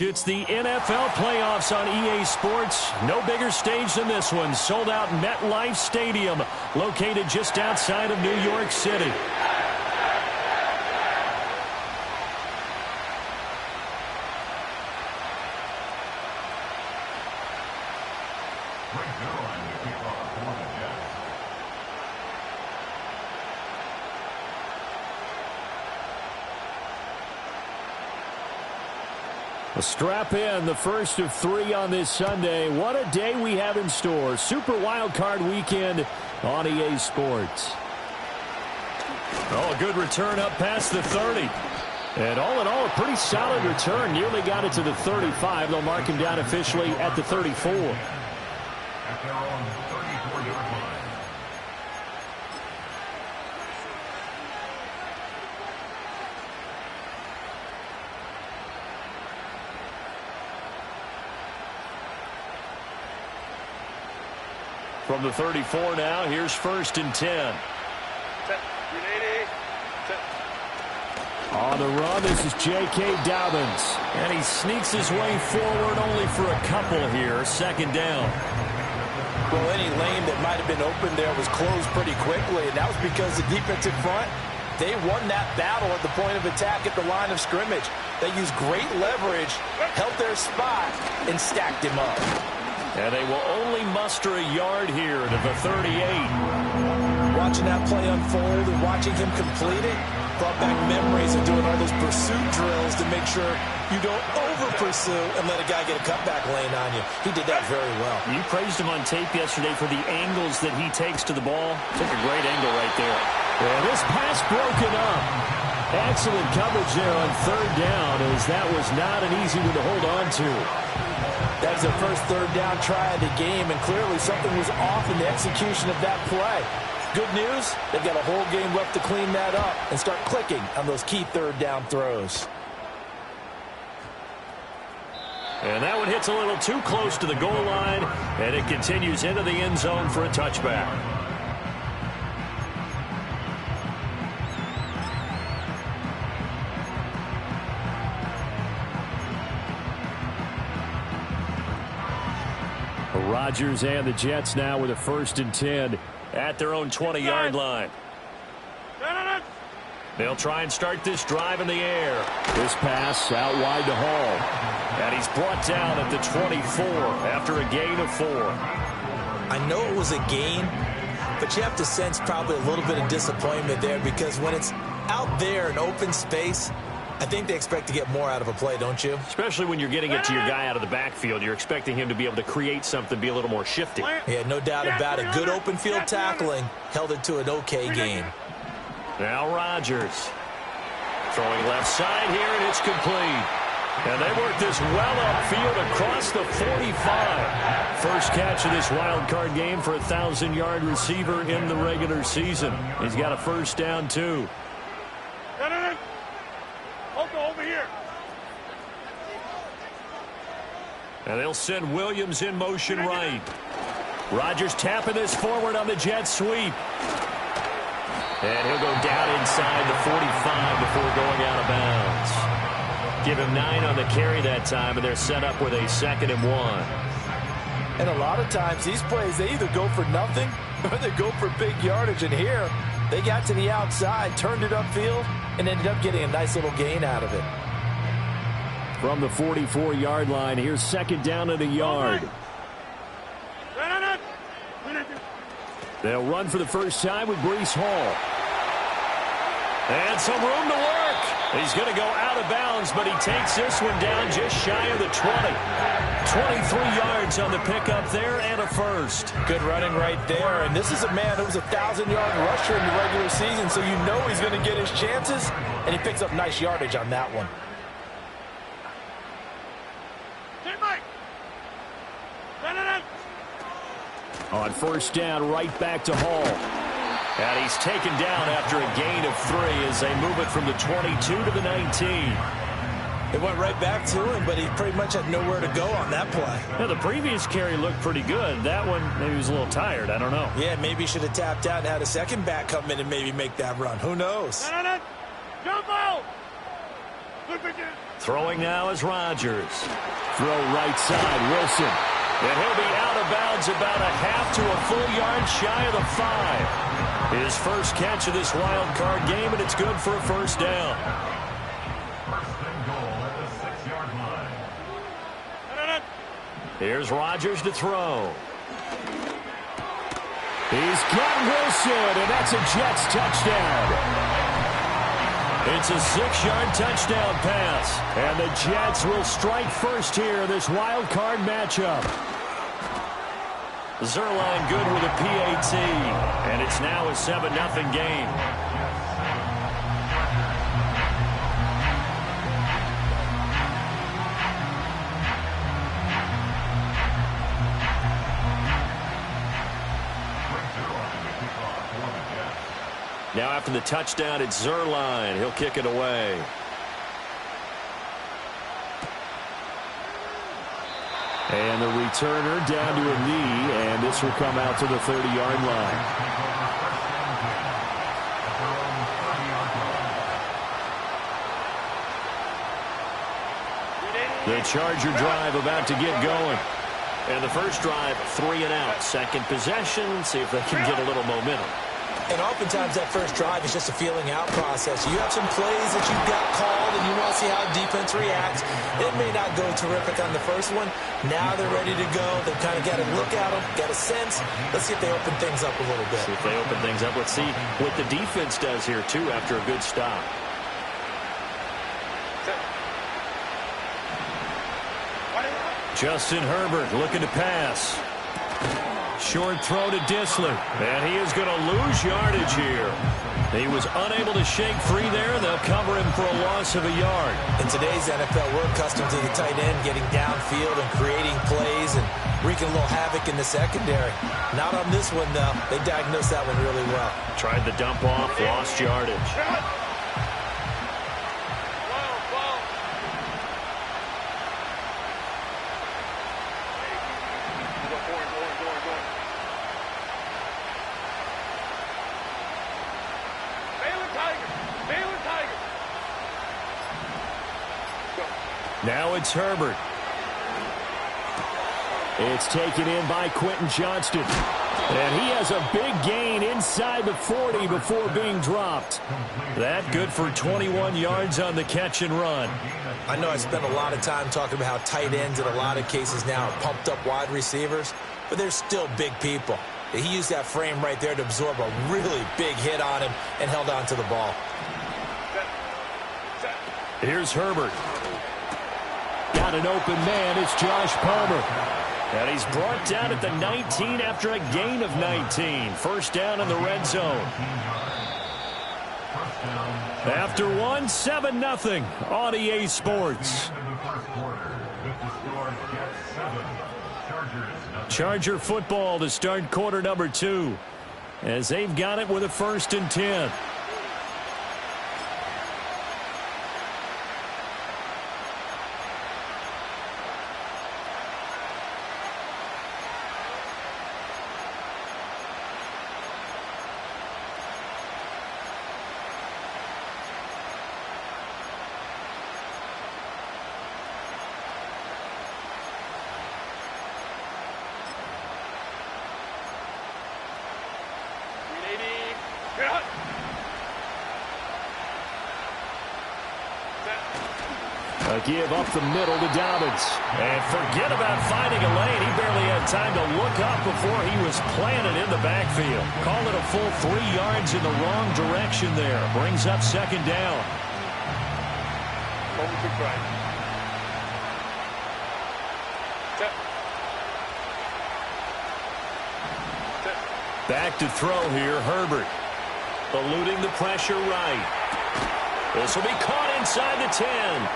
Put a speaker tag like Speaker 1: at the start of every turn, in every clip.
Speaker 1: It's the NFL playoffs on EA Sports. No bigger stage than this one. Sold out MetLife Stadium, located just outside of New York City. Strap in, the first of 3 on this Sunday. What a day we have in store. Super Wildcard Weekend on EA Sports. Oh, a good return up past the 30. And all in all, a pretty solid return. Nearly got it to the 35. They'll mark him down officially at the 34.
Speaker 2: At their own 34-yard line.
Speaker 1: From the 34 now, here's 1st and 10. On the run, this is J.K. Dobbins. And he sneaks his way forward only for a couple here. 2nd down.
Speaker 3: Well, any lane that might have been open there was closed pretty quickly, and that was because the defensive front, they won that battle at the point of attack at the line of scrimmage. They used great leverage, held their spot, and stacked him up.
Speaker 1: And they will only muster a yard here to the 38.
Speaker 3: Watching that play unfold and watching him complete it brought back memories of doing all those pursuit drills to make sure you don't over-pursue and let a guy get a cutback lane on you. He did that very well.
Speaker 1: You praised him on tape yesterday for the angles that he takes to the ball. Took a great angle right there. And this pass broken up. Excellent coverage there on 3rd down, as that was not an easy one to hold on to.
Speaker 3: That was their first 3rd down try of the game, and clearly something was off in the execution of that play. Good news, they've got a whole game left to clean that up and start clicking on those key 3rd down throws.
Speaker 1: And that one hits a little too close to the goal line, and it continues into the end zone for a touchback. Rodgers and the Jets now with a 1st and 10 at their own 20-yard line. They'll try and start this drive in the air. This pass out wide to Hall. And he's brought down at the 24 after a gain of 4.
Speaker 3: I know it was a gain, but you have to sense probably a little bit of disappointment there, because when it's out there in open space, I think they expect to get more out of a play, don't you?
Speaker 1: Especially when you're getting it to your guy out of the backfield. You're expecting him to be able to create something, be a little more shifty.
Speaker 3: Yeah, no doubt about it. Good open field tackling held it to an okay game.
Speaker 1: Now Rodgers throwing left side here, and it's complete. And they work this well upfield across the 45. First catch of this wild card game for a 1,000-yard receiver in the regular season. He's got a 1st down, too.
Speaker 4: Over here.
Speaker 1: And they'll send Williams in motion right. Rodgers tapping this forward on the jet sweep. And he'll go down inside the 45 before going out of bounds. Give him 9 on the carry that time, and they're set up with a 2nd and 1.
Speaker 3: And a lot of times these plays, they either go for nothing or they go for big yardage. And here, they got to the outside, turned it upfield, and ended up getting a nice little gain out of it.
Speaker 1: From the 44-yard line, here's 2nd down and a yard. They'll run for the first time with Breece Hall. And some room to work. He's going to go out of bounds, but he takes this one down just shy of the 20. 23 yards on the pickup there and a 1st.
Speaker 3: Good running right there. And this is a man who was a 1,000-yard rusher in the regular season, so you know he's going to get his chances, and he picks up nice yardage on that one.
Speaker 1: On 1st down, right back to Hall. And he's taken down after a gain of 3 as they move it from the 22 to the 19.
Speaker 3: It went right back to him, but he pretty much had nowhere to go on that play.
Speaker 1: Yeah, the previous carry looked pretty good. That one, maybe he was a little tired. I don't know.
Speaker 3: Yeah, maybe he should have tapped out and had a second back come in and maybe make that run. Who knows?
Speaker 2: Jump out!
Speaker 1: Throwing now is Rodgers. Throw right side, Wilson. And he'll be out of bounds about a half to a full yard shy of the 5. His first catch of this wild card game, and it's good for a first down.
Speaker 2: First and goal at the 6-yard line.
Speaker 1: Here's Rodgers to throw. He's got Wilson, and that's a Jets touchdown. It's a 6-yard touchdown pass, and the Jets will strike first here in this wild card matchup. Zerline good with a PAT, and it's now a 7-0 game. Now after the touchdown, it's Zerline. He'll kick it away. And the returner down to a knee, and this will come out to the 30-yard line. The Charger drive about to get going. And the first drive, 3 and out. Second possession, see if they can get a little momentum.
Speaker 3: And oftentimes that first drive is just a feeling out process. You have some plays that you've got called and you want to see how defense reacts. It may not go terrific on the first one. Now they're ready to go. They've kind of got a look at them, got a sense. Let's see if they open things up a little bit.
Speaker 1: See if they open things up. Let's see what the defense does here, too, after a good stop. Justin Herbert looking to pass. Short throw to Dissler, and he is going to lose yardage here. He was unable to shake free there, and they'll cover him for a loss of a yard.
Speaker 3: In today's NFL, we're accustomed to the tight end getting downfield and creating plays and wreaking a little havoc in the secondary. Not on this one, though. They diagnosed that one really well.
Speaker 1: Tried the dump off, lost yardage. Now it's Herbert. It's taken in by Quentin Johnston. And he has a big gain inside the 40 before being dropped. That good for 21 yards on the catch and run.
Speaker 3: I know I spent a lot of time talking about how tight ends in a lot of cases now are pumped up wide receivers, but they're still big people. He used that frame right there to absorb a really big hit on him and held on to the ball.
Speaker 1: Here's Herbert. Got an open man. It's Josh Palmer. And he's brought down at the 19 after a gain of 19. First down in the red zone. After 7-0 on EA Sports. Charger football to start quarter number 2. As they've got it with a 1st and 10. A give up the middle to Dobbins. And forget about finding a lane. He barely had time to look up before he was planted in the backfield. Call it a full 3 yards in the wrong direction there. Brings up 2nd down. Back to throw here, Herbert. Eluding the pressure right. This will be caught inside the 10.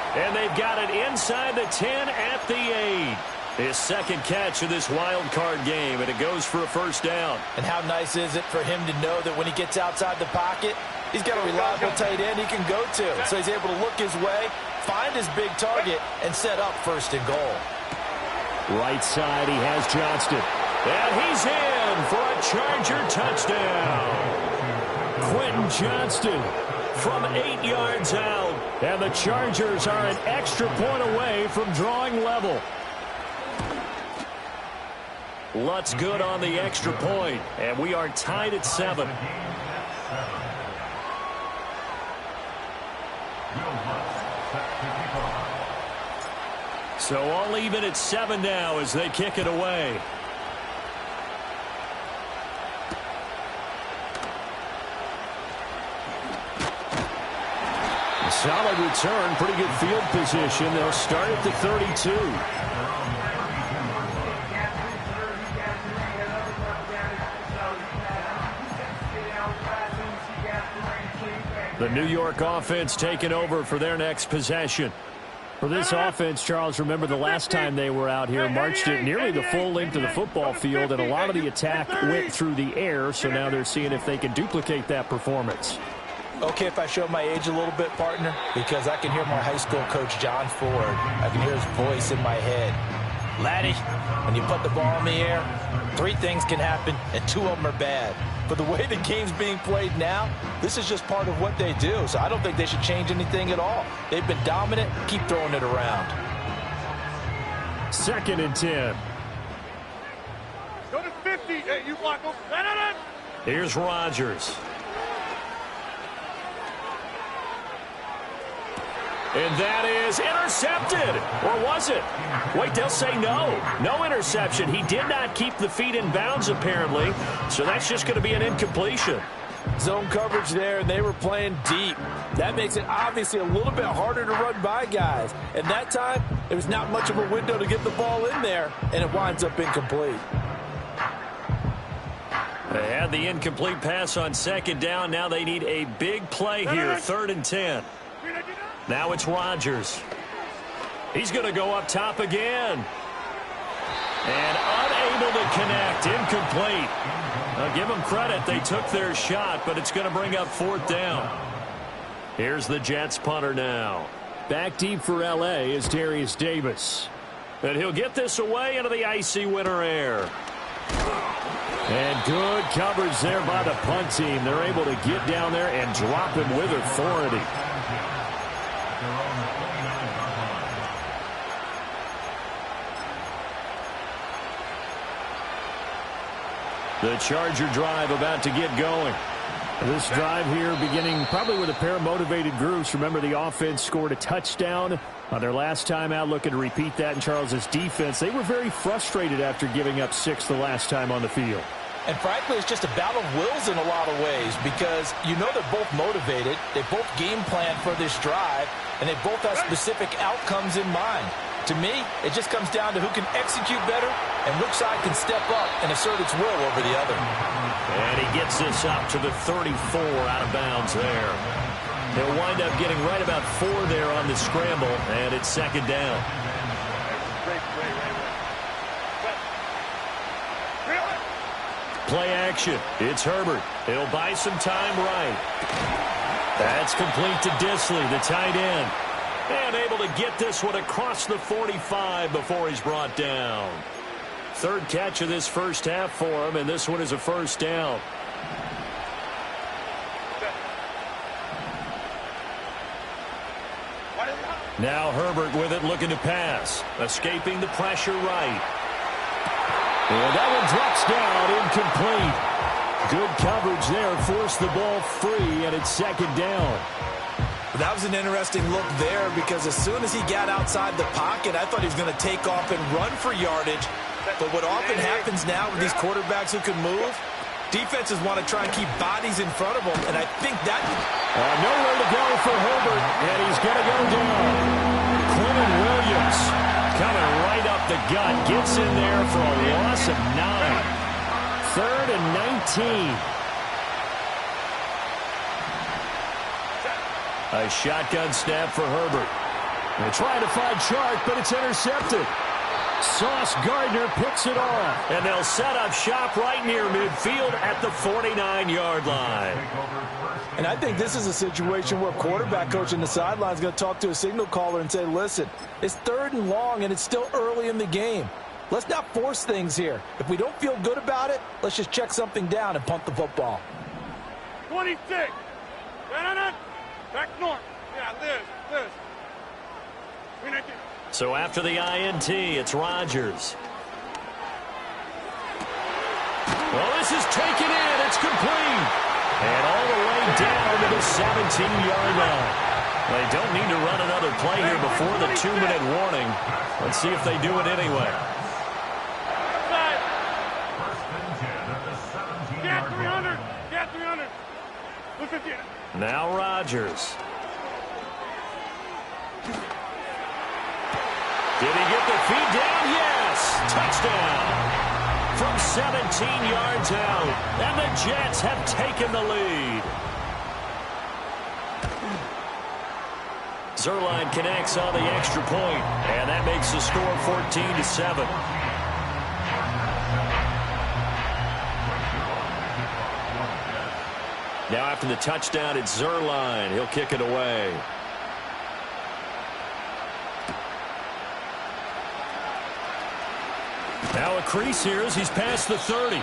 Speaker 1: And they've got it inside the 10 at the 8. His second catch of this wild card game, and it goes for a first down.
Speaker 3: And how nice is it for him to know that when he gets outside the pocket, he's got a reliable tight end he can go to. So he's able to look his way, find his big target, and set up first and goal.
Speaker 1: Right side, he has Johnston. And he's in for a Charger touchdown. Quentin Johnston from 8 yards out. And the Chargers are an extra point away from drawing level. Lutz good on the extra point, and we are tied at 7. So all even at 7 now as they kick it away. A solid return, pretty good field position. They'll start at the 32. The New York offense taking over for their next possession. For this offense, Charles, remember the last time they were out here, marched it nearly the full length of the football field, and a lot of the attack went through the air, so now they're seeing if they can duplicate that performance.
Speaker 3: Okay, if I show my age a little bit, partner, because I can hear my high school coach, John Ford. I can hear his voice in my head. Laddie, when you put the ball in the air, 3 things can happen, and 2 of them are bad. But the way the game's being played now, this is just part of what they do. So I don't think they should change anything at all. They've been dominant. Keep throwing it around.
Speaker 1: 2nd and 10.
Speaker 4: Go to 50. Hey, you block them.
Speaker 1: Here's Rodgers. And that is intercepted. Or was it? Wait, they'll say no. No interception. He did not keep the feet in bounds, apparently. So that's just going to be an incompletion.
Speaker 3: Zone coverage there, and they were playing deep. That makes it obviously a little bit harder to run by guys. And that time, there was not much of a window to get the ball in there, and it winds up incomplete.
Speaker 1: They had the incomplete pass on 2nd down. Now they need a big play here, 3rd and 10. Now it's Rodgers. He's going to go up top again. And unable to connect. Incomplete. I'll give them credit. They took their shot, but it's going to bring up 4th down. Here's the Jets punter now. Back deep for L.A. is Darius Davis. And he'll get this away into the icy winter air. And good coverage there by the punt team. They're able to get down there and drop him with authority. The Charger drive about to get going. This drive here beginning probably with a pair of motivated groups. Remember, the offense scored a touchdown on their last time out, looking to repeat that in Charles's defense. They were very frustrated after giving up 6 the last time on the field.
Speaker 3: And frankly, it's just a battle of wills in a lot of ways because you know they're both motivated. They both game plan for this drive, and they both have specific outcomes in mind. To me, it just comes down to who can execute better and which side can step up and assert its will over the other.
Speaker 1: And he gets this up to the 34 out of bounds there. He'll wind up getting right about 4 there on the scramble, and it's 2nd down. Play action. It's Herbert. He'll buy some time right. That's complete to Disley, the tight end. And able to get this one across the 45 before he's brought down. 3rd catch of this first half for him, and this one is a first down. Now Herbert with it, looking to pass. Escaping the pressure right. And that one drops down, incomplete. Good coverage there, forced the ball free, and it's 2nd down.
Speaker 3: That was an interesting look there because as soon as he got outside the pocket, I thought he was going to take off and run for yardage. But what often happens now with these quarterbacks who can move, defenses want to try and keep bodies in front of them, and I think that...
Speaker 1: nowhere to go for Herbert, and he's going to go down. Quentin Williams coming right up the gut, gets in there for a loss of 9. 3rd and 19. A shotgun snap for Herbert. They're trying to find Chark, but it's intercepted. Sauce Gardner picks it off. And they'll set up shop right near midfield at the 49-yard line.
Speaker 3: And I think this is a situation where quarterback coach in the sideline is going to talk to a signal caller and say, listen, it's 3rd and long and it's still early in the game. Let's not force things here. If we don't feel good about it, let's just check something down and punt the football.
Speaker 4: 26. Back north. Yeah, Liz.
Speaker 1: So after the INT, it's Rodgers. Well, this is taken in. It's complete. And all the way down to the 17-yard line. They don't need to run another play here before the 2-minute warning. Let's see if they do it anyway.
Speaker 4: Get 300.
Speaker 1: Now Rodgers. Did he get the feet down? Yes! Touchdown! From 17 yards out. And the Jets have taken the lead. Zuerlein connects on the extra point, and that makes the score 14-7. Now after the touchdown, it's Zuerlein. He'll kick it away. Now a crease here as he's past the 30.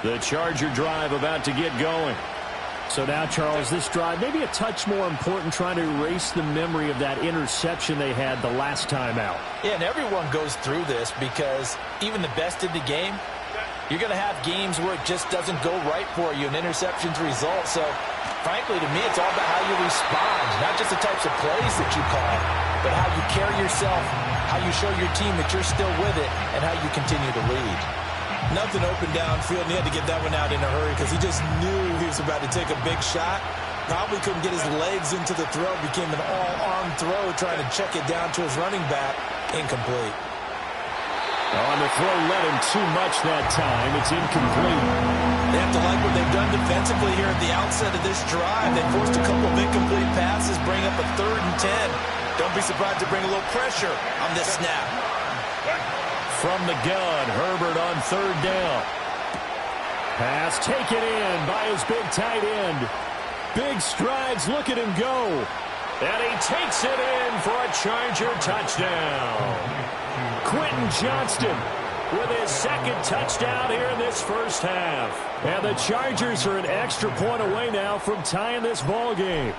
Speaker 1: The Charger drive about to get going.
Speaker 5: So now, Charles, this drive maybe a touch more important, trying to erase the memory of that interception they had the last time out.
Speaker 3: Yeah, and everyone goes through this because even the best in the game, you're going to have games where it just doesn't go right for you, and interceptions result. So, frankly, to me, it's all about how you respond, not just the types of plays that you call, but how you carry yourself, how you show your team that you're still with it, and how you continue to lead. Nothing open downfield, and he had to get that one out in a hurry because he just knew he was about to take a big shot. Probably couldn't get his legs into the throw. Became an all-arm throw, trying to check it down to his running back. Incomplete.
Speaker 1: On the throw, led him too much that time. It's incomplete.
Speaker 3: They have to like what they've done defensively here at the outset of this drive. They forced a couple of incomplete passes, bring up a 3rd and 10. Don't be surprised to bring a little pressure on this snap.
Speaker 1: From the gun, Herbert on 3rd down. Pass taken in by his big tight end. Big strides, look at him go. And he takes it in for a Charger touchdown. Quentin Johnston with his 2nd touchdown here in this first half. And the Chargers are an extra point away now from tying this ball game.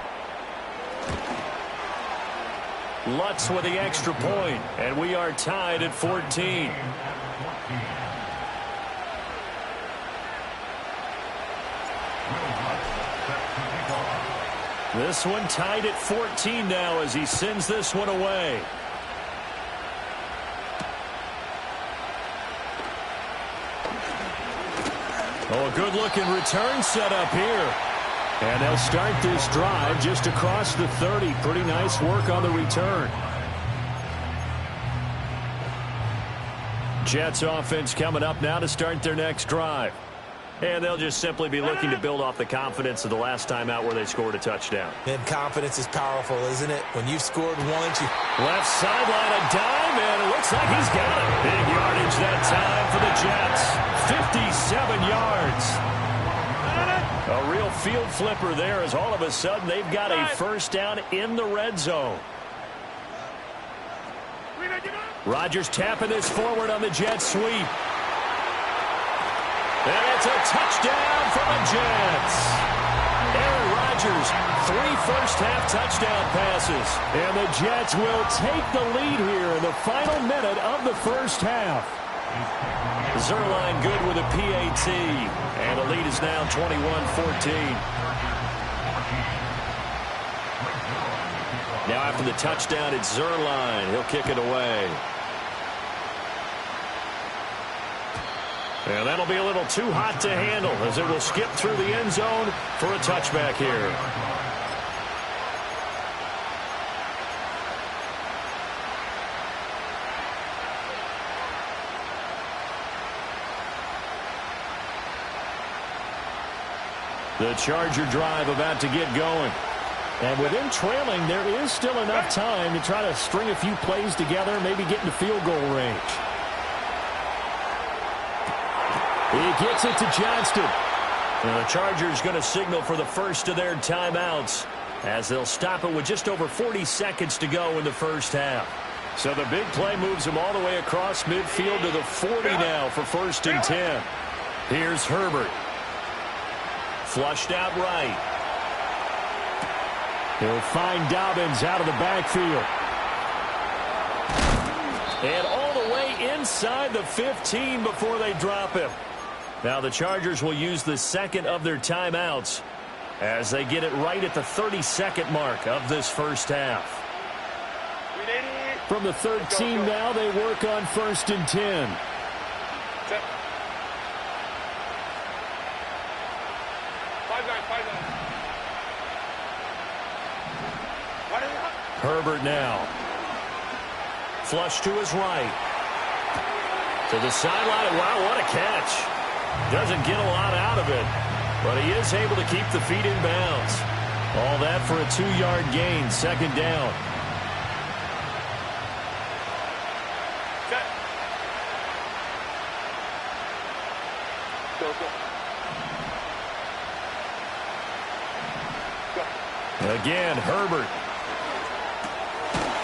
Speaker 1: Lutz with the extra point, and we are tied at 14. This one tied at 14 now as he sends this one away. Oh, a good-looking return set up here. And they'll start this drive just across the 30. Pretty nice work on the return. Jets offense coming up now to start their next drive. And they'll just simply be looking to build off the confidence of the last time out where they scored a touchdown.
Speaker 3: And confidence is powerful, isn't it? When you've scored once, you...
Speaker 1: Left sideline, a dime, and it looks like he's got it. Big yardage that time for the Jets. 57 yards. A real field flipper there as all of a sudden they've got a first down in the red zone. Rodgers tapping this forward on the jet sweep. And it's a touchdown for the Jets. Aaron Rodgers, 3 first-half touchdown passes. And the Jets will take the lead here in the final minute of the first half. Zuerlein good with a PAT. And the lead is now 21-14. Now after the touchdown, it's Zuerlein. He'll kick it away. And that'll be a little too hot to handle as it will skip through the end zone for a touchback here. The Charger drive about to get going.
Speaker 5: And with him trailing, there is still enough time to try to string a few plays together, maybe get into field goal range. He gets it to Johnston.
Speaker 1: And the Chargers going to signal for the first of their timeouts as they'll stop it with just over 40 seconds to go in the first half. So the big play moves him all the way across midfield to the 40 now for 1st and 10. Here's Herbert. Flushed out right.
Speaker 5: He'll find Dobbins out of the backfield.
Speaker 1: And all the way inside the 15 before they drop him. Now the Chargers will use the second of their timeouts as they get it right at the 32nd mark of this first half.
Speaker 5: From the 13 now, they work on 1st and 10.
Speaker 1: Herbert now. Flush to his right. To the sideline. Wow, what a catch. Doesn't get a lot out of it, but he is able to keep the feet in bounds. All that for a 2-yard gain, 2nd down. Again, Herbert.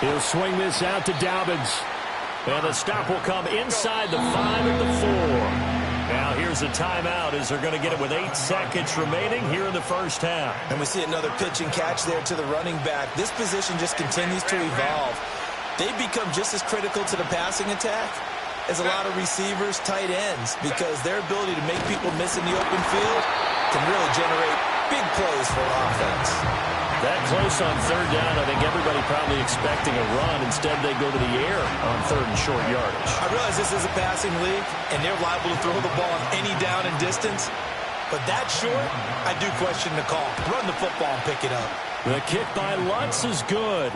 Speaker 5: He'll swing this out to Dobbins.
Speaker 1: And the stop will come inside the 5 and the 4. Now here's a timeout as they're going to get it with 8 seconds remaining here in the first half.
Speaker 3: And we see another pitch and catch there to the running back. This position just continues to evolve. They become just as critical to the passing attack as a lot of receivers, tight ends, because their ability to make people miss in the open field can really generate big plays for an offense.
Speaker 1: That close on 3rd down, I think everybody probably expecting a run. Instead, they go to the air on 3rd and short yardage.
Speaker 3: I realize this is a passing league, and they're liable to throw the ball on any down and distance. But that short, I do question the call. Run the football and pick it up.
Speaker 1: The kick by Lutz is good.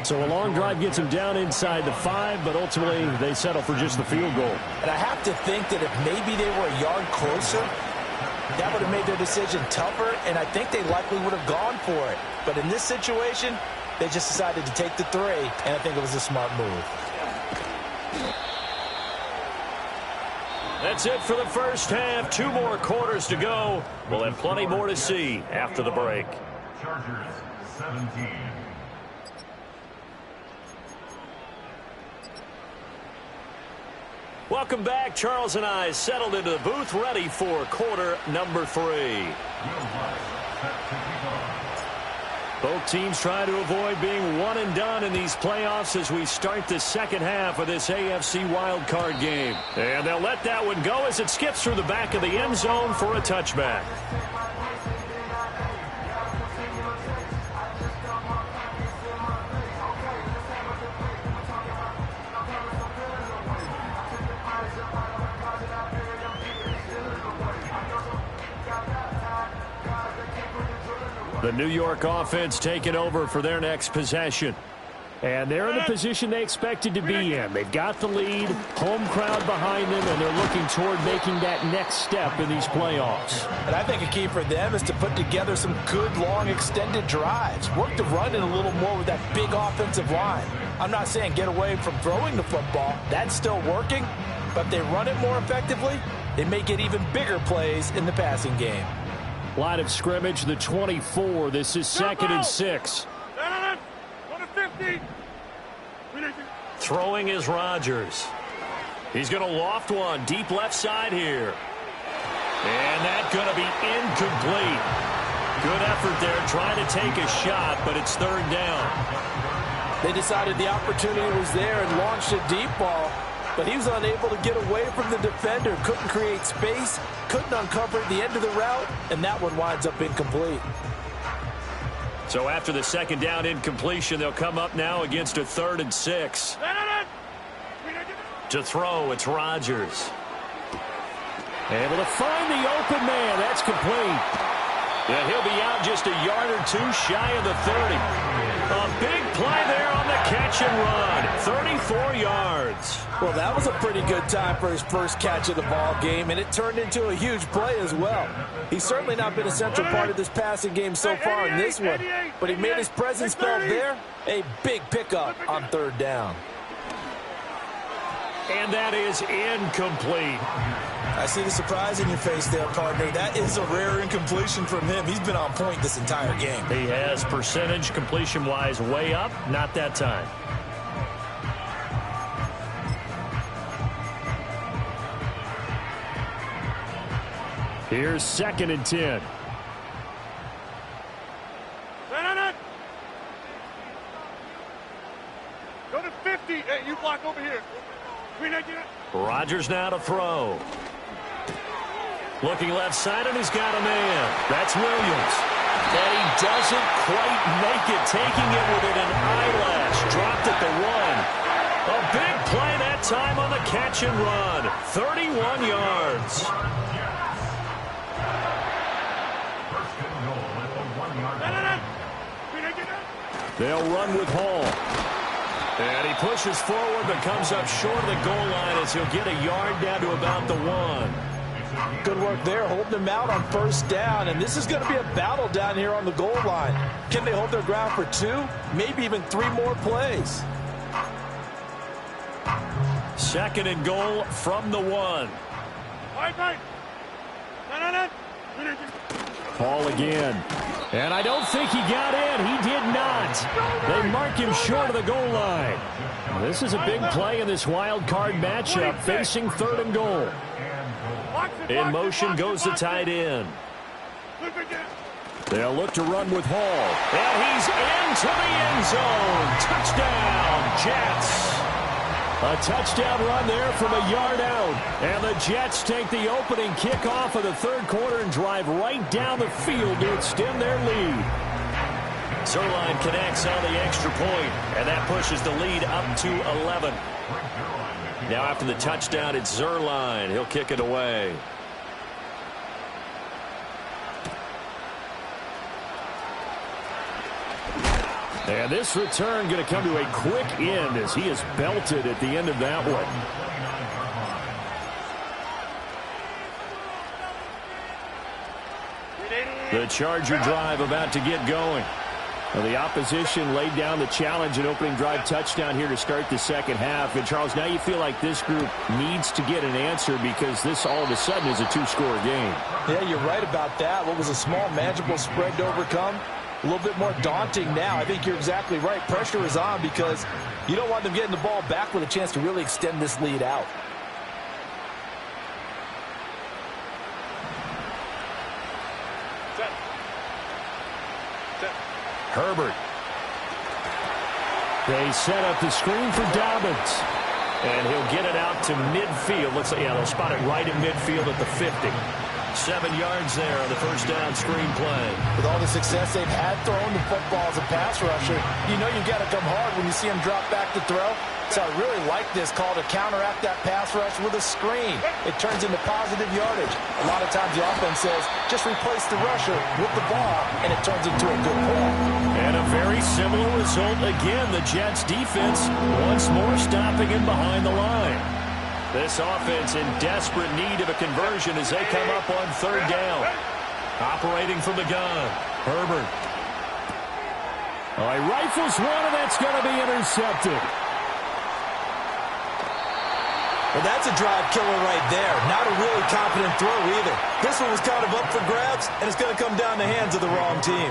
Speaker 5: So a long drive gets him down inside the 5, but ultimately they settle for just the field goal.
Speaker 3: And I have to think that if maybe they were a yard closer, that would have made their decision tougher, and I think they likely would have gone for it. But in this situation, they just decided to take the 3, and I think it was a smart move.
Speaker 1: That's it for the first half. 2 more quarters to go. We'll have plenty more to see after the break.
Speaker 2: Chargers 17.
Speaker 1: Welcome back. Charles and I settled into the booth, ready for quarter number 3. Both teams try to avoid being one and done in these playoffs as we start the second half of this AFC wildcard game. And they'll let that one go as it skips through the back of the end zone for a touchback. The New York offense taking over for their next possession.
Speaker 5: And they're in the position they expected to be in. They've got the lead, home crowd behind them, and they're looking toward making that next step in these playoffs.
Speaker 3: And I think a key for them is to put together some good, long, extended drives. Work the run in a little more with that big offensive line. I'm not saying get away from throwing the football. That's still working. But if they run it more effectively, they may get even bigger plays in the passing game.
Speaker 5: Line of scrimmage, the 24. This is 2nd and 6.
Speaker 1: Throwing is Rodgers. He's going to loft one deep left side here. And that's going to be incomplete. Good effort there trying to take a shot, but it's 3rd down.
Speaker 3: They decided the opportunity was there and launched a deep ball, but he was unable to get away from the defender, couldn't create space, couldn't uncover the end of the route, and that one winds up incomplete.
Speaker 1: So after the 2nd down incompletion, they'll come up now against a 3rd and 6. To throw, it's Rodgers.
Speaker 5: Able to find the open man. That's complete.
Speaker 1: And he'll be out just a yard or 2 shy of the 30. A big play there on the
Speaker 5: catch and run, 34 yards.
Speaker 3: Well, that was a pretty good time for his first catch of the ball game, and it turned into a huge play as well. He's certainly not been a central part of this passing game so far in this one, but he made his presence felt there. A big pickup on third down.
Speaker 5: And that is incomplete.
Speaker 3: I see the surprise in your face there, partner. That is a rare incompletion from him. He's been on point this entire game.
Speaker 5: He has percentage completion-wise way up, not that time. Here's 2nd and 10.
Speaker 4: Go to 50. Hey, you block over here.
Speaker 5: Rodgers now to throw. Looking left side, and he's got a man. That's Williams. And he doesn't quite make it, taking it within an eyelash. Dropped at the 1. A big play that time on the catch and run. 31 yards. They'll run with Hall. And he pushes forward but comes up short of the goal line as he'll get a yard down to about the 1.
Speaker 3: Good work there, holding them out on first down. And this is going to be a battle down here on the goal line. Can they hold their ground for 2, maybe even 3 more plays?
Speaker 5: 2nd and goal from the 1. Ball again. And I don't think he got in. He did not. They mark him short of the goal line. This is a big play in this wild card matchup, facing 3rd and goal. In motion goes the tight end. They'll look to run with Hall. And he's into the end zone. Touchdown, Jets. A touchdown run there from a yard out. And the Jets take the opening kickoff of the 3rd quarter and drive right down the field to extend their lead. Zerline connects on the extra point, and that pushes the lead up to 11. Now after the touchdown, it's Zerline. He'll kick it away. And this return going to come to a quick end as he is belted at the end of that one. The Charger drive about to get going. Well, the opposition laid down the challenge and opening drive touchdown here to start the second half. And, Charles, now you feel like this group needs to get an answer because this all of a sudden is a 2-score game.
Speaker 3: Yeah, you're right about that. What was a small, manageable spread to overcome? A little bit more daunting now. I think you're exactly right. Pressure is on because you don't want them getting the ball back with a chance to really extend this lead out.
Speaker 5: Herbert. They set up the screen for Dobbins. And he'll get it out to midfield. Looks like, yeah, they'll spot it right in midfield at the 50. 7 yards there on the first down screen play.
Speaker 3: With all the success they've had throwing the football as a pass rusher, you know you've got to come hard when you see him drop back to throw. So I really like this call to counteract that pass rush with a screen. It turns into positive yardage. A lot of times the offense says, just replace the rusher with the ball, and it turns into a good play.
Speaker 5: And a very similar result again. The Jets defense once more stopping him behind the line. This offense in desperate need of a conversion as they come up on 3rd down. Operating from the gun, Herbert. Oh, he rifles one, and that's going to be intercepted.
Speaker 3: Well, that's a drive killer right there. Not a really confident throw either. This one was kind of up for grabs, and it's going to come down the hands of the wrong team.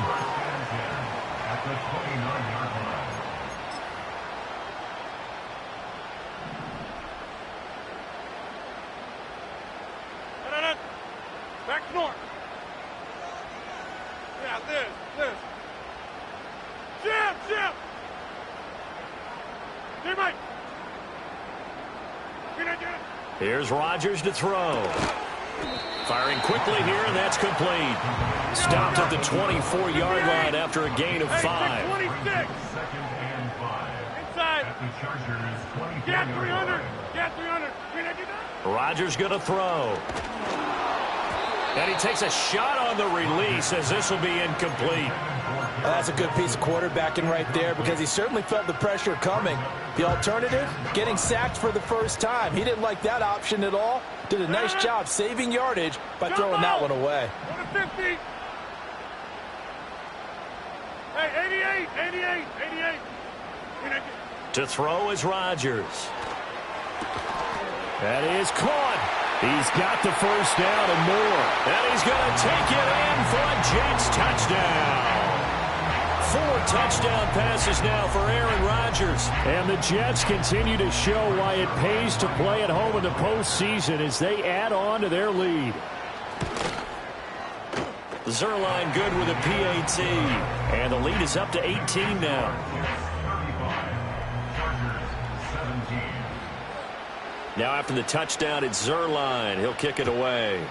Speaker 4: Back north. Yeah, this. Jim! Hey, Mike.
Speaker 5: Here's Rodgers to throw. Firing quickly here, and that's complete. Stopped at the 24-yard line after a gain of 5.
Speaker 4: 26. Inside. Get 300. Get 300.
Speaker 5: Rodgers going to throw. And he takes a shot on the release as this will be incomplete.
Speaker 3: That's a good piece of quarterbacking right there because he certainly felt the pressure coming. The alternative, getting sacked for the first time. He didn't like that option at all. Did a nice job saving yardage by throwing that one away.
Speaker 4: Go to 50. Hey, 88.
Speaker 1: To throw is Rodgers. That is caught. He's got the first down and more. And he's going to take it in for a Jets touchdown. 4 touchdown passes now for Aaron Rodgers. And the Jets continue to show why it pays to play at home in the postseason as they add on to their lead. Zerline good with a PAT. And the lead is up to 18 now. Now after the touchdown, it's Zerline. He'll kick it away.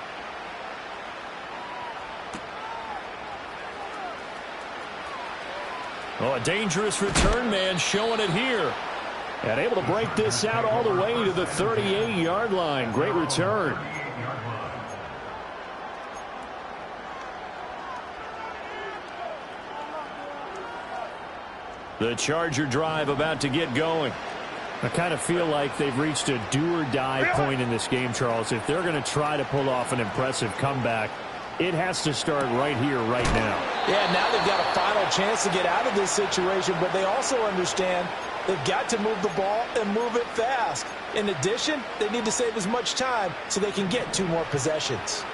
Speaker 1: Oh, a dangerous return man showing it here. And able to break this out all the way to the 38-yard line. Great return. The Charger drive about to get going. I kind of feel like they've reached a do-or-die point in this game, Charles. If they're going to try to pull off an impressive comeback, it has to start right here, right now.
Speaker 3: Yeah, now they've got a final chance to get out of this situation, but they also understand they've got to move the ball and move it fast. In addition, they need to save as much time so they can get 2 more possessions.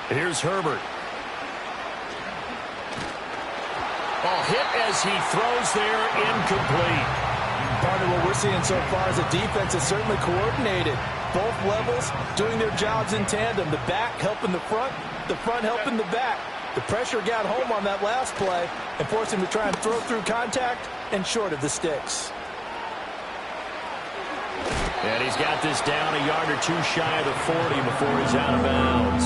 Speaker 1: Here's Herbert. Oh, hit as he throws there, incomplete.
Speaker 3: Part of what we're seeing so far is the defense is certainly coordinated. Both levels doing their jobs in tandem. The back helping the front helping the back. The pressure got home on that last play and forced him to try and throw through contact and short of the sticks.
Speaker 1: And he's got this down a yard or 2 shy of the 40 before he's out of bounds.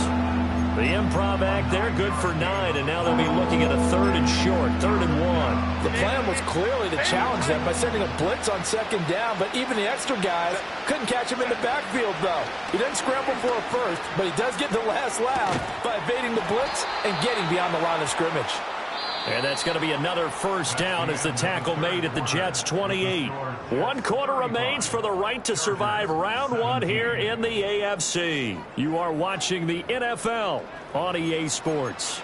Speaker 1: The improv act there, good for 9, and now they'll be looking at a 3rd and short, 3rd and 1.
Speaker 3: The plan was clearly to challenge them by sending a blitz on 2nd down, but even the extra guys couldn't catch him in the backfield, though. He doesn't scramble for a first, but he does get the last laugh by evading the blitz and getting beyond the line of scrimmage.
Speaker 1: And that's going to be another first down as the tackle made at the Jets' 28. 1 quarter remains for the right to survive round 1 here in the AFC. You are watching the NFL on EA Sports.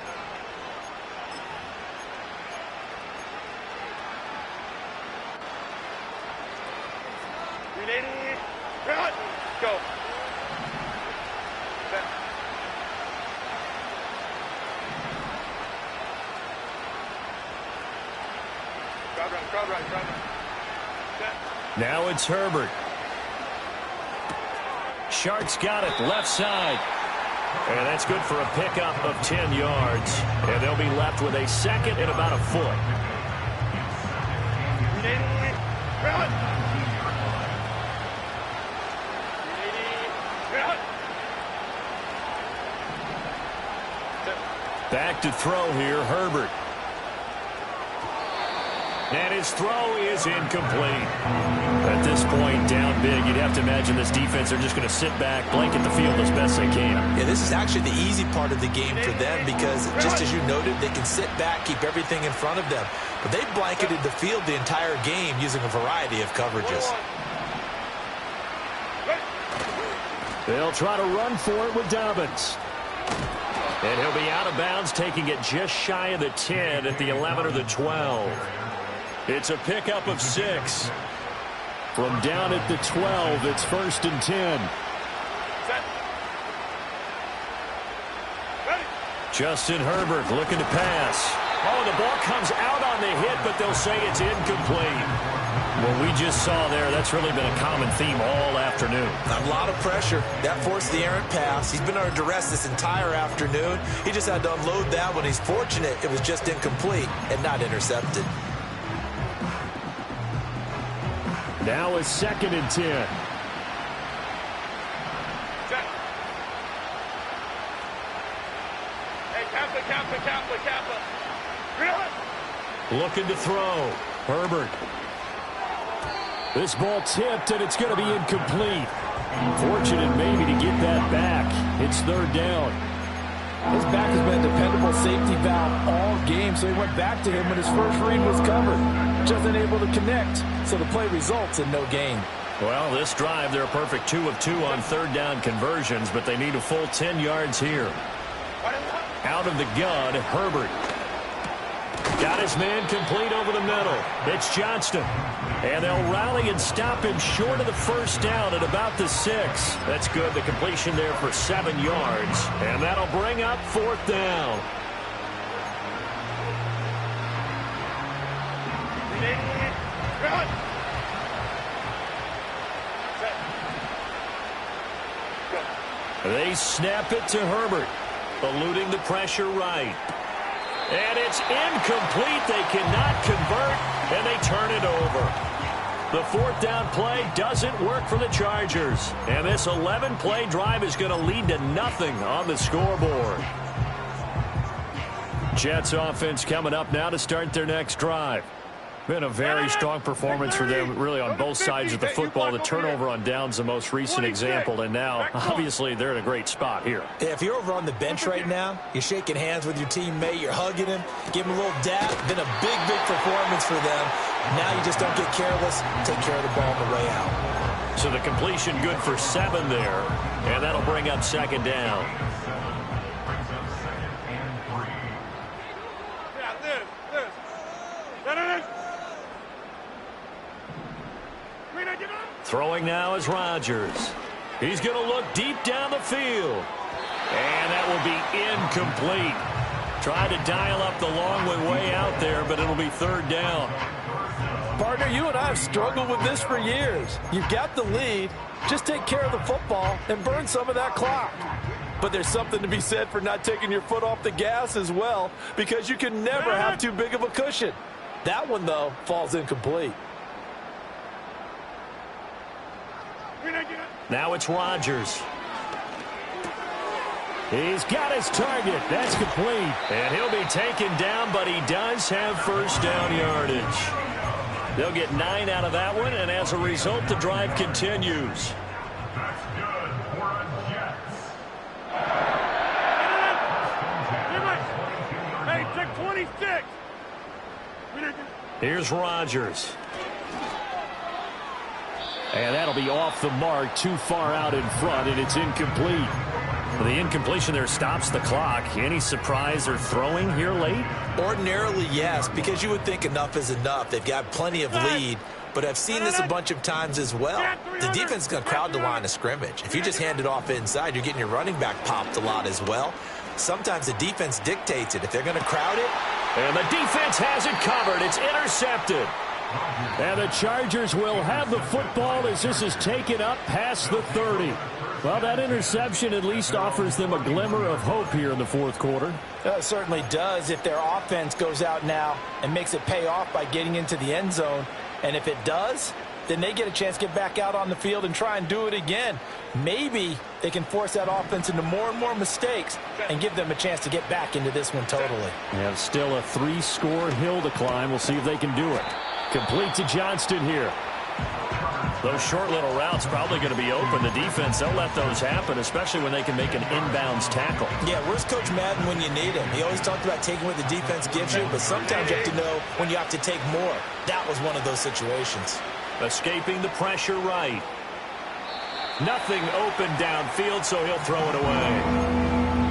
Speaker 4: Go. Crowd right.
Speaker 1: Now it's Herbert. Shark's got it, left side. And that's good for a pickup of 10 yards. And they'll be left with a 2nd and about a foot. Back to throw here, Herbert. And his throw is incomplete. At this point, down big, you'd have to imagine this defense are just going to sit back, blanket the field as best they can.
Speaker 3: Yeah, this is actually the easy part of the game for them because, just as you noted, they can sit back, keep everything in front of them. But they blanketed the field the entire game using a variety of coverages.
Speaker 1: They'll try to run for it with Dobbins. And he'll be out of bounds, taking it just shy of the 10 at the 11 or the 12. It's a pickup of 6. From down at the 12, it's 1st and 10. Justin Herbert looking to pass. Oh, the ball comes out on the hit, but they'll say it's incomplete. What we just saw there, that's really been a common theme all afternoon.
Speaker 3: A lot of pressure. That forced the errant pass. He's been under duress this entire afternoon. He just had to unload that one. He's fortunate it was just incomplete and not intercepted.
Speaker 1: Now it's 2nd and 10.
Speaker 4: Hey, Kappa. Really?
Speaker 1: Looking to throw. Herbert. This ball tipped, and it's going to be incomplete. Fortunate maybe to get that back. It's 3rd down.
Speaker 3: His back has been a dependable safety valve all game, so he went back to him when his first read was covered. Just unable to connect, so the play results in no gain.
Speaker 1: Well, this drive, they're a perfect 2 of 2 on third down conversions, but they need a full 10 yards here. Out of the gun, Herbert. Got his man complete over the middle. It's Johnston. And they'll rally and stop him short of the first down at about the 6. That's good. The completion there for 7 yards. And that'll bring up fourth down. They snap it to Herbert, eluding the pressure right. And it's incomplete. They cannot convert, and they turn it over. The fourth down play doesn't work for the Chargers. And this 11-play drive is going to lead to nothing on the scoreboard. Jets offense coming up now to start their next drive. Been a very strong performance for them, really, on both sides of the football. The turnover on downs, the most recent example, and now, obviously, they're in a great spot here.
Speaker 3: If you're over on the bench right now, you're shaking hands with your teammate, you're hugging him, give him a little dap. Been a big, big performance for them. Now you just don't get careless. Take care of the ball on the way out.
Speaker 1: So the completion good for 7 there, and that'll bring up second down. Throwing now is Rodgers. He's going to look deep down the field. And that will be incomplete. Tried to dial up the long way out there, but it'll be third down.
Speaker 3: Partner, you and I have struggled with this for years. You've got the lead. Just take care of the football and burn some of that clock. But there's something to be said for not taking your foot off the gas as well, because you can never have too big of a cushion. That one, though, falls incomplete.
Speaker 1: Now it's Rodgers. He's got his target. That's complete. And he'll be taken down, but he does have first down yardage. They'll get 9 out of that one, and as a result, the drive continues.
Speaker 2: That's good for a Jets.
Speaker 4: Hey, check 26.
Speaker 1: Here's Rodgers. And that'll be off the mark, too far out in front, and it's incomplete. The incompletion there stops the clock. Any surprise they're throwing here late?
Speaker 3: Ordinarily, yes, because you would think enough is enough. They've got plenty of lead, but I've seen this a bunch of times as well. The defense is going to crowd the line of scrimmage. If you just hand it off inside, you're getting your running back popped a lot as well. Sometimes the defense dictates it. If they're going to crowd it.
Speaker 1: And the defense has it covered. It's intercepted. And the Chargers will have the football as this is taken up past the 30. Well, that interception at least offers them a glimmer of hope here in the fourth quarter.
Speaker 6: It certainly does if their offense goes out now and makes it pay off by getting into the end zone. And if it does, then they get a chance to get back out on the field and try and do it again. Maybe they can force that offense into more and more mistakes and give them a chance to get back into this one totally.
Speaker 1: They have still a 3-score hill to climb. We'll see if they can do it. Complete to Johnston here. Those short little routes probably going to be open. The defense, they'll let those happen, especially when they can make an inbounds tackle.
Speaker 3: Yeah, where's Coach Madden when you need him? He always talked about taking what the defense gives you, but sometimes you have to know when you have to take more. That was one of those situations.
Speaker 1: Escaping the pressure right. Nothing open downfield, so he'll throw it away.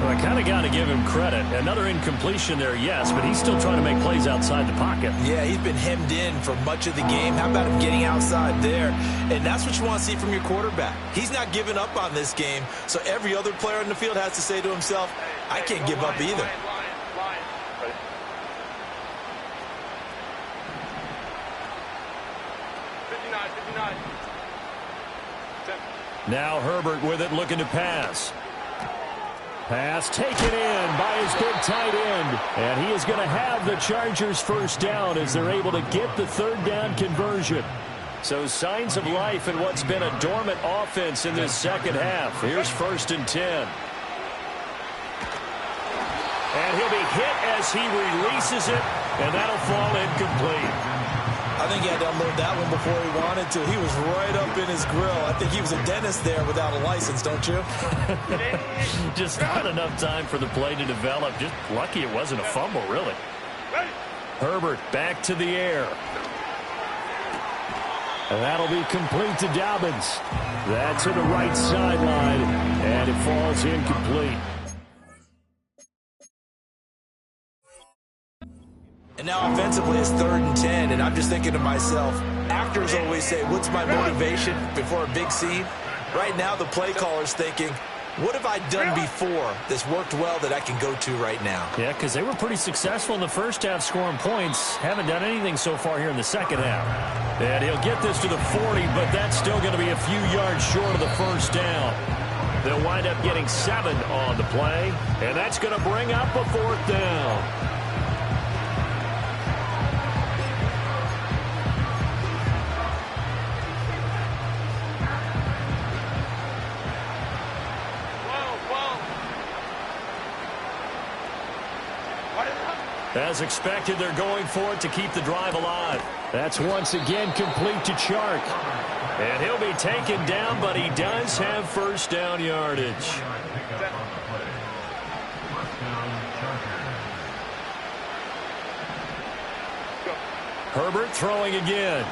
Speaker 1: Well, I kind of got to give him credit. Another incompletion there, yes, but he's still trying to make plays outside the pocket.
Speaker 3: Yeah, he's been hemmed in for much of the game. How about him getting outside there? And that's what you want to see from your quarterback. He's not giving up on this game, so every other player on the field has to say to himself, I can't give up either.
Speaker 1: Now Herbert with it, looking to pass. Pass taken in by his big tight end. And he is going to have the Chargers first down as they're able to get the third down conversion. So signs of life in what's been a dormant offense in this second half. Here's 1st and 10. And he'll be hit as he releases it, and that'll fall incomplete.
Speaker 6: I think he had to unload that one before he wanted to. He was right up in his grill. I think he was a dentist there without a license, don't you?
Speaker 5: Just not enough time for the play to develop. Just lucky it wasn't a fumble, really. Herbert back to the air. And that'll be complete to Dobbins. That's to the right sideline, and it falls incomplete.
Speaker 6: And now offensively it's 3rd and 10, and I'm just thinking to myself, actors always say, what's my motivation before a big scene? Right now the play caller's thinking, what have I done before that's worked well that I can go to right now?
Speaker 5: Yeah, because they were pretty successful in the first half scoring points. Haven't done anything so far here in the second half. And he'll get this to the 40, but that's still going to be a few yards short of the first down. They'll wind up getting 7 on the play, and that's going to bring up a 4th down. As expected, they're going for it to keep the drive alive. That's once again complete to Chark. And he'll be taken down, but he does have first down yardage. Herbert throwing again.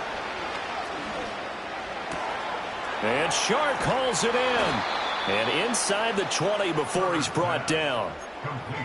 Speaker 5: And Chark hauls it in. And inside the 20 before he's brought down.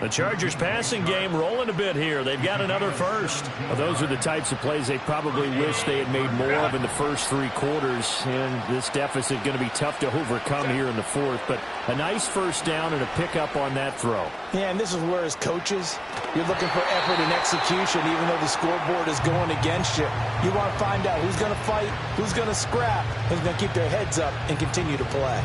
Speaker 5: The Chargers passing game rolling a bit here. They've got another first. Well, those are the types of plays they probably wish they had made more of in the first 3 quarters. And this deficit going to be tough to overcome here in the 4th. But a nice first down and a pickup on that throw.
Speaker 6: Yeah, and this is where as coaches, you're looking for effort and execution even though the scoreboard is going against you. You want to find out who's going to fight, who's going to scrap, who's going to keep their heads up and continue to play.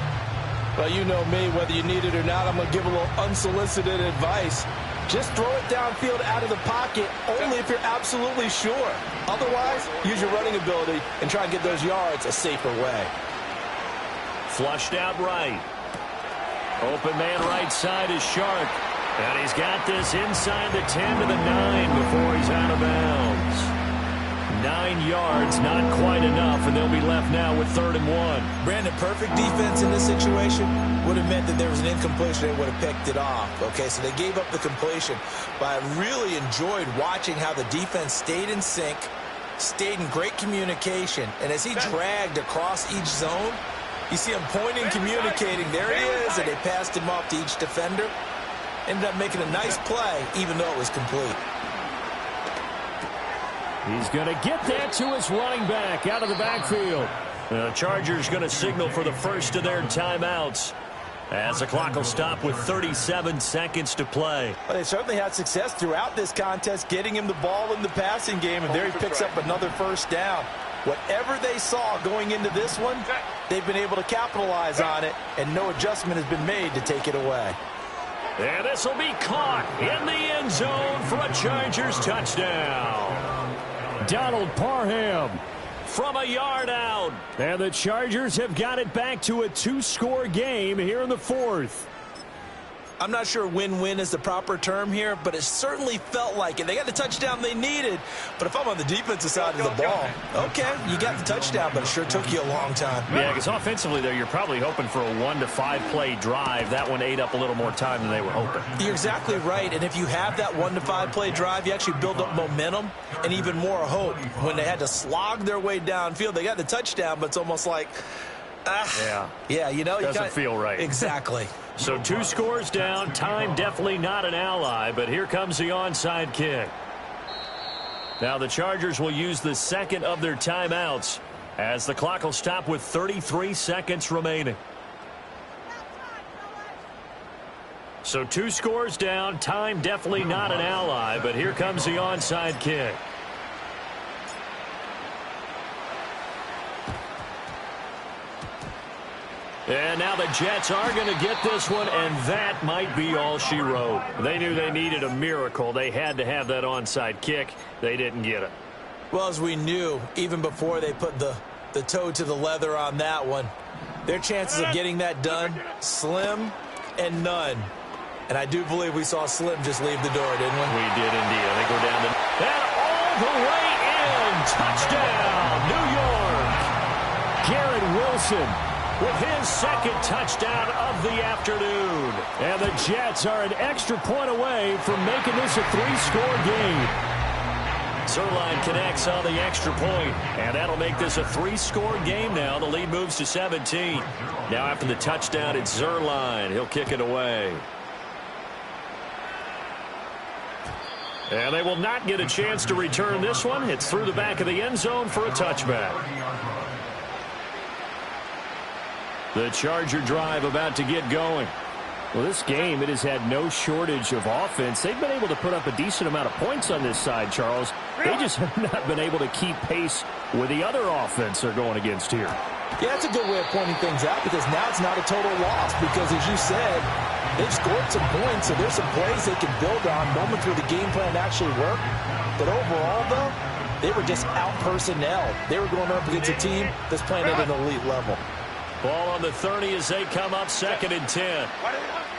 Speaker 6: Well, you know me, whether you need it or not, I'm going to give a little unsolicited advice. Just throw it downfield out of the pocket only if you're absolutely sure. Otherwise, use your running ability and try and get those yards a safer way.
Speaker 5: Flushed out right. Open man right side is Chark. And he's got this inside the 10 to the 9 before he's out of bounds. 9 yards, not quite enough, and they'll be left now with 3rd and 1.
Speaker 6: Brandon, perfect defense in this situation would have meant that there was an incompletion. They would have picked it off. Okay, so they gave up the completion. But I really enjoyed watching how the defense stayed in sync, stayed in great communication. And as he dragged across each zone, you see him pointing, communicating. There he is, and they passed him off to each defender. Ended up making a nice play, even though it was complete.
Speaker 5: He's going to get that to his running back out of the backfield. The Chargers going to signal for the first of their timeouts as the clock will stop with 37 seconds to play.
Speaker 6: Well, they certainly had success throughout this contest getting him the ball in the passing game, and there he picks up another first down. Whatever they saw going into this one, they've been able to capitalize on it, and no adjustment has been made to take it away.
Speaker 5: And this will be caught in the end zone for a Chargers touchdown. Donald Parham from a yard out. And the Chargers have got it back to a 2-score game here in the 4th.
Speaker 6: I'm not sure win-win is the proper term here, but it certainly felt like it. They got the touchdown they needed, but if I'm on the defensive side of the ball, okay, you got the touchdown, but it sure took you a long time.
Speaker 5: Yeah, because offensively, though, you're probably hoping for a 1 to 5 play drive. That one ate up a little more time than they were hoping.
Speaker 6: You're exactly right, and if you have that 1 to 5 play drive, you actually build up momentum and even more hope. When they had to slog their way downfield, they got the touchdown, but it's almost like, yeah, you know,
Speaker 5: doesn't feel right.
Speaker 6: Exactly.
Speaker 5: So 2 scores down. Time definitely not an ally, but here comes the onside kick. Now the Chargers will use the second of their timeouts as the clock will stop with 33 seconds remaining. So 2 scores down. Time definitely not an ally, but here comes the onside kick. And now the Jets are going to get this one, and that might be all she wrote. They knew they needed a miracle. They had to have that onside kick. They didn't get it.
Speaker 6: Well, as we knew, even before they put the toe to the leather on that one, their chances of getting that done, slim and none. And I do believe we saw Slim just leave the door, didn't we?
Speaker 5: We did indeed. I think we're down to... And all the way in to Touchdown, New York. Garrett Wilson with his second touchdown of the afternoon. And the Jets are an extra point away from making this a 3-score game. Zerline connects on the extra point, and that'll make this a 3-score game now. The lead moves to 17. Now after the touchdown, it's Zerline. He'll kick it away. And they will not get a chance to return this one. It's through the back of the end zone for a touchback. The Charger drive about to get going. Well, this game, it has had no shortage of offense. They've been able to put up a decent amount of points on this side, Charles. They just have not been able to keep pace with the other offense they're going against here.
Speaker 6: Yeah, that's a good way of pointing things out because now it's not a total loss because, as you said, they've scored some points, so there's some plays they can build on, moments where the game plan actually worked. But overall, though, they were just out-personnel. They were going up against a team that's playing at an elite level.
Speaker 5: Ball on the 30 as they come up 2nd and 10.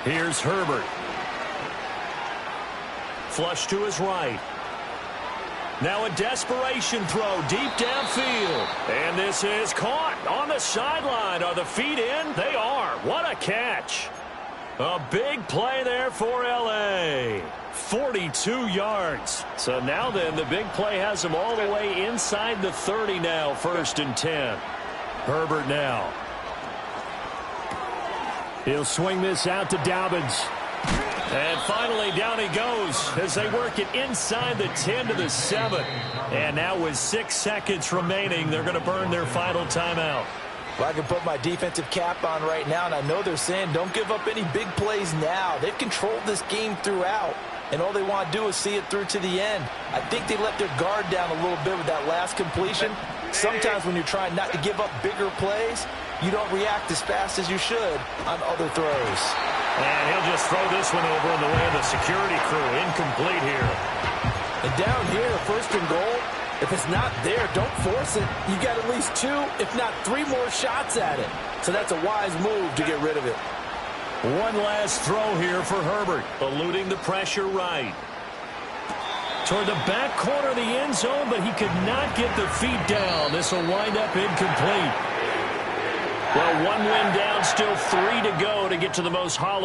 Speaker 5: Here's Herbert. Flush to his right. Now a desperation throw deep downfield. And this is caught on the sideline. Are the feet in? They are. What a catch. A big play there for L.A. 42 yards. So now then, the big play has them all the way inside the 30 now. 1st and 10. Herbert now. He'll swing this out to Dobbins. And finally, down he goes as they work it inside the 10 to the 7. And now with 6 seconds remaining, they're going to burn their final timeout.
Speaker 6: Well, I can put my defensive cap on right now, and I know they're saying don't give up any big plays now. They've controlled this game throughout, and all they want to do is see it through to the end. I think they let their guard down a little bit with that last completion. Sometimes when you're trying not to give up bigger plays, you don't react as fast as you should on other throws.
Speaker 5: And he'll just throw this one over in the way of the security crew. Incomplete here.
Speaker 6: And down here, 1st and goal, if it's not there, don't force it. You got at least 2, if not 3 more shots at it. So that's a wise move to get rid of it.
Speaker 5: One last throw here for Herbert, eluding the pressure right. Toward the back corner of the end zone, but he could not get the feet down. This will wind up incomplete. Well, 1 win down, still 3 to go to get to the most hollow